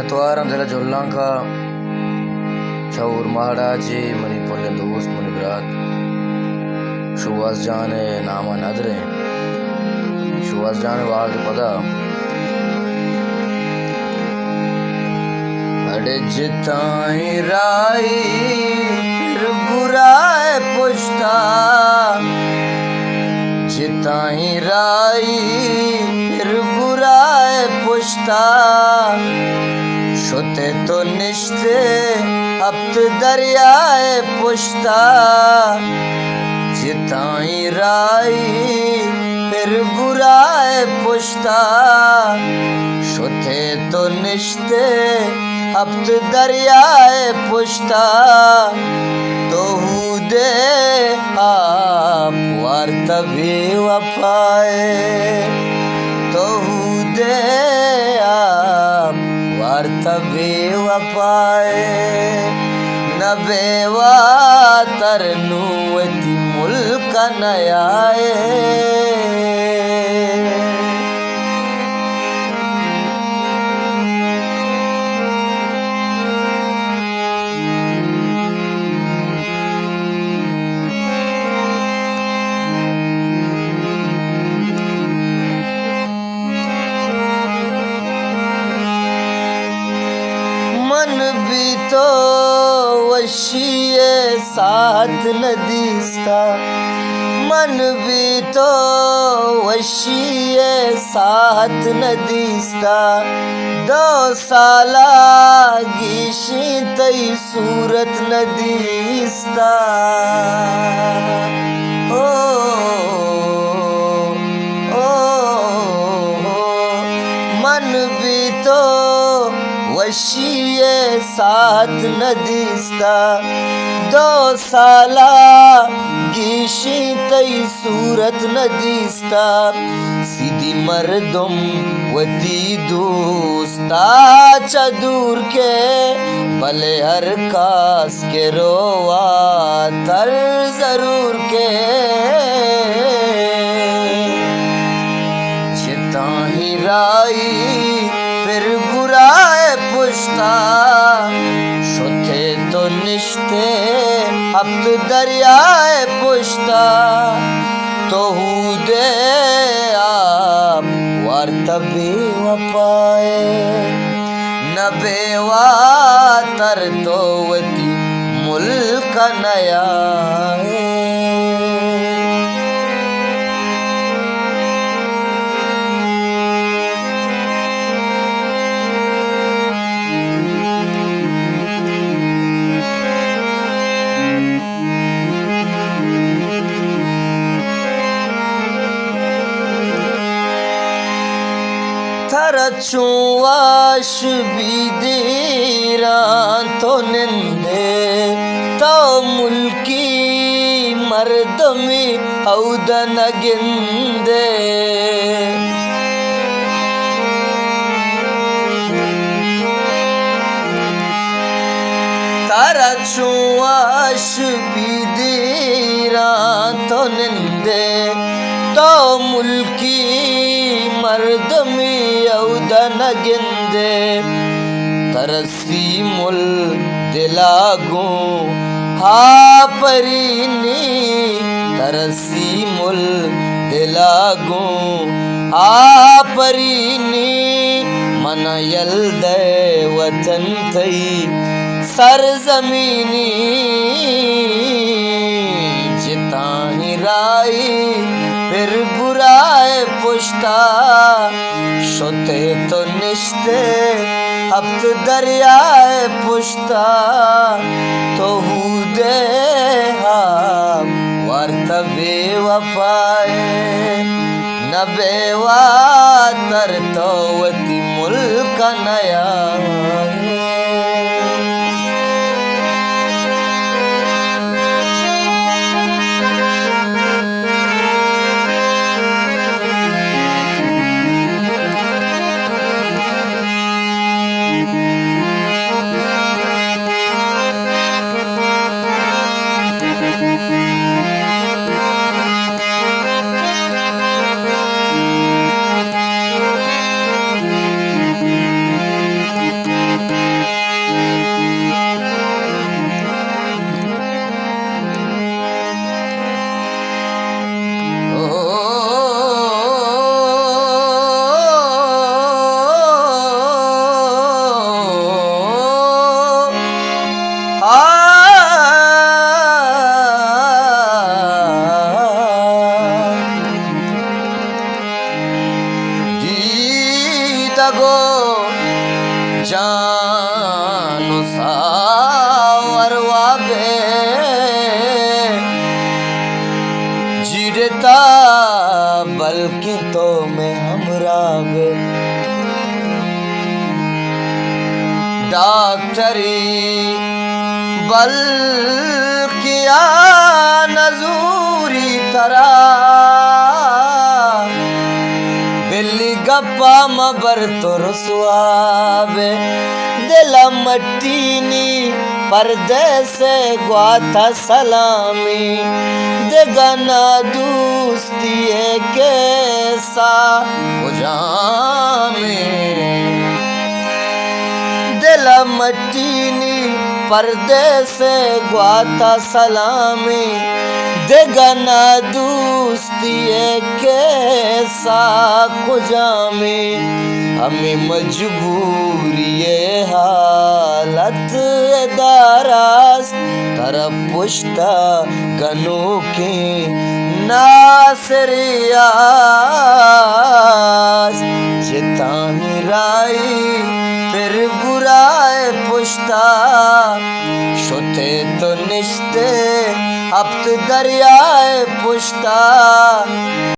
नतवारम ज़रा जोल्लांका छाऊर महाराजे मनी पल्ले दोस्त मनी ब्रात शुवास जाने नामा नदरे शुवास जाने वागे पदा अड़े जिताई राई फिर बुराए पुछता जिताई राई फिर बुराए पुछता शुते तो निश्ते अब तो दरियाए पुछता जिताई राई फिर बुराए पुछता शुते तो निश्ते अब तो दरियाए पुछता तो दे आप वार तभी वफाए तो दे आप वार तभी वफाए न बेवा तरनुवती मुल्क नयाए मन भी तो वशिए साथ नदीस्ता मन भी तो वशिए साथ नदीस्ता 2 साला गीशी तई सूरत नदीस्ता ओ मन भी तो वशिए साथ नदीस्ता 2 साला गीशी तई सूरत नदीस्ता सीधी मर्दम वती दोस्ता चदूर के भले हर कास के रोवा तर जरूर के जिताही राई फिर बुराए पुछता शुथे तो निश्ते अब तो दरियाए पुछता तो दे आप वार तभी वफाए न बेवा तर तो वती मुल्क नयाए थरचुवाश बीदीरा तो निंदे तो मुल्की मर्दमी औदन गिंदे थरचुवाश बीदीरा तो निंदे तो मुल्की मर्दमी औदन गिंदे तरसी मुल दिलागू हा परीनी तरसी मुल दिलागू हा परीनी मन यल्दे वतन थई सरजमीनी जिताही राई फिर बुराए पुछता शुते तो निश्ते अब तो दरियाए पुछता तो दे आप वार तभी वफाए न बेवा तर तो वती मुल्क नयाए जानो सावरवा बे जिरता बल्कि तो मैं हमरा बे डॉक्टरी बल्कि नजूरी तरा बिल्ली गप्पा मबर तो रसवाबे दिला मट्टीनी पर्दे से ग्वाथा सलामी देगना दोस्ती के सा दिला मट्टीनी पर्दे से ग्वाथा सलामी देगना दोस्ती के खुजामी हमें मजबूरी हालत दारास तरफ पुश्ता गनों के नासरियास जितानी राई फिर बुराए पुश्ता शोते तो निश्ते अब तो दरियाए पुश्ता